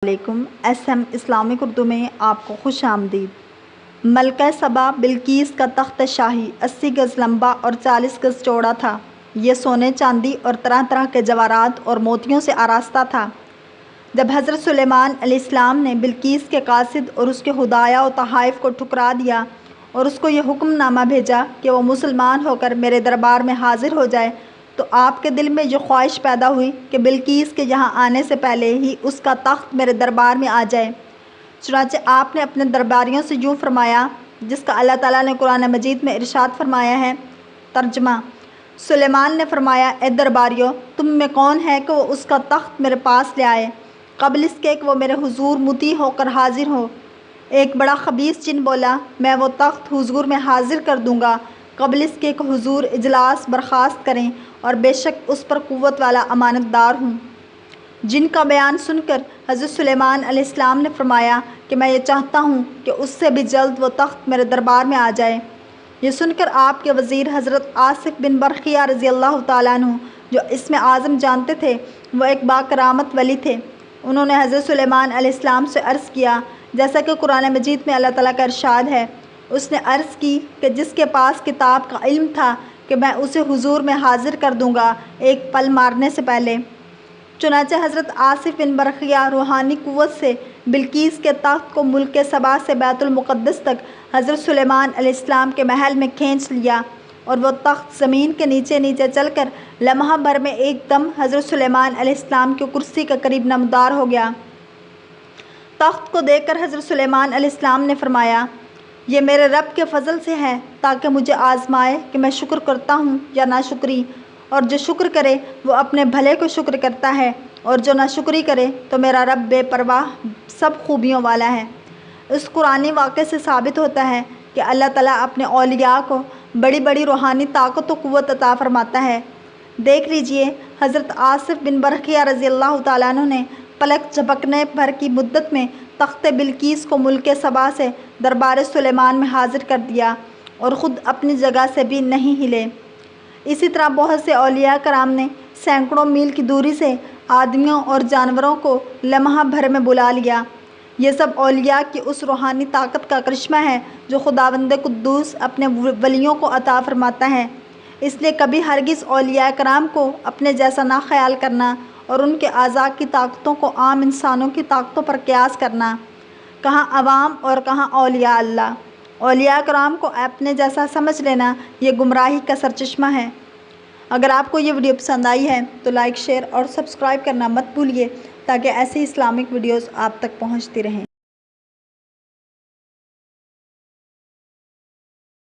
علیکم۔ SM Islamic Urdu میں آپ کو خوش آمدید۔ ملکہ سبا بلقیس کا تخت شاہی 80 گز لمبا اور 40 گز چوڑا تھا۔ یہ سونے، چاندی اور طرح طرح کے جواہرات اور موتیوں سے آراستہ تھا۔ جب حضرت سلیمان علیہ السلام نے بلقیس کے قاصد اور اس کے ہدایاء و تحائف کو ٹھکرا دیا اور اس کو یہ حکم نامہ بھیجا کہ وہ مسلمان ہو کر میرے دربار میں حاضر ہو جائے، تو آپ کے دل میں یہ خواہش پیدا ہوئی کہ بلقیس کے یہاں آنے سے پہلے ہی اس کا تخت میرے دربار میں آ جائے۔ چنانچہ آپ نے اپنے درباریوں سے یوں فرمایا، جس کا اللہ تعالیٰ نے قرآن مجید میں ارشاد فرمایا ہے۔ ترجمہ: سلیمان نے فرمایا، اے درباریوں، تم میں کون ہے کہ وہ اس کا تخت میرے پاس لے آئے، قبل اس کے کہ وہ میرے حضور مطیع ہو کر حاضر ہو۔ ایک بڑا خبیث جن بولا، میں وہ تخت حضور میں حاضر کر دوں گا قبل اس کے کہ حضور اجلاس برخاست کریں، اور بے شک اس پر قوت والا امانت دار ہوں۔ جن کا بیان سن کر حضرت سلیمان علیہ السلام نے فرمایا کہ میں یہ چاہتا ہوں کہ اس سے بھی جلد وہ تخت میرے دربار میں آ جائے۔ یہ سن کر آپ کے وزیر حضرت آصف بن برقیہ رضی اللہ تعالیٰ عنہ، جو اسم اعظم جانتے تھے، وہ ایک باکرامت ولی تھے، انہوں نے حضرت سلیمان علیہ السلام سے عرض کیا، جیسا کہ قرآن مجید میں اللہ تعالیٰ کا ارشاد ہے۔ اس نے عرض کی کہ جس کے پاس کتاب کا علم تھا کہ میں اسے حضور میں حاضر کر دوں گا ایک پل مارنے سے پہلے۔ چنانچہ حضرت آصف بن برقیہ روحانی قوت سے بلقیس کے تخت کو ملک سبا سے بیت المقدس تک حضرت سلیمان علیہ السلام کے محل میں کھینچ لیا، اور وہ تخت زمین کے نیچے نیچے چل کر لمحہ بھر میں ایک دم حضرت سلیمان علیہ السلام کی کرسی کے قریب نمودار ہو گیا۔ تخت کو دیکھ کر حضرت سلیمان علیہ السلام نے فرمایا، یہ میرے رب کے فضل سے ہے تاکہ مجھے آزمائے کہ میں شکر کرتا ہوں یا ناشکری، اور جو شکر کرے وہ اپنے بھلے کو شکر کرتا ہے، اور جو ناشکری کرے تو میرا رب بے پرواہ سب خوبیوں والا ہے۔ اس قرآنی واقعے سے ثابت ہوتا ہے کہ اللہ تعالیٰ اپنے اولیاء کو بڑی بڑی روحانی طاقت و قوت عطا فرماتا ہے۔ دیکھ لیجئے، حضرت آصف بن برقیہ رضی اللہ تعالیٰ عنہ نے پلک جھپکنے بھر کی مدت میں تخت بلقیس کو ملک سبا سے دربار سلیمان میں حاضر کر دیا، اور خود اپنی جگہ سے بھی نہیں ہلے۔ اسی طرح بہت سے اولیاء کرام نے سینکڑوں میل کی دوری سے آدمیوں اور جانوروں کو لمحہ بھر میں بلا لیا۔ یہ سب اولیاء کی اس روحانی طاقت کا کرشمہ ہے جو خداوند قدوس اپنے ولیوں کو عطا فرماتا ہے۔ اس لیے کبھی ہرگز اولیاء کرام کو اپنے جیسا نہ خیال کرنا اور ان کے اعضاء کی طاقتوں کو عام انسانوں کی طاقتوں پر قیاس کرنا۔ کہاں عوام اور کہاں اولیاء اللہ! اولیاء کرام کو اپنے جیسا سمجھ لینا یہ گمراہی کا سرچشمہ ہے۔ اگر آپ کو یہ ویڈیو پسند آئی ہے تو لائک، شیئر اور سبسکرائب کرنا مت بھولیے تاکہ ایسی اسلامک ویڈیوز آپ تک پہنچتی رہیں۔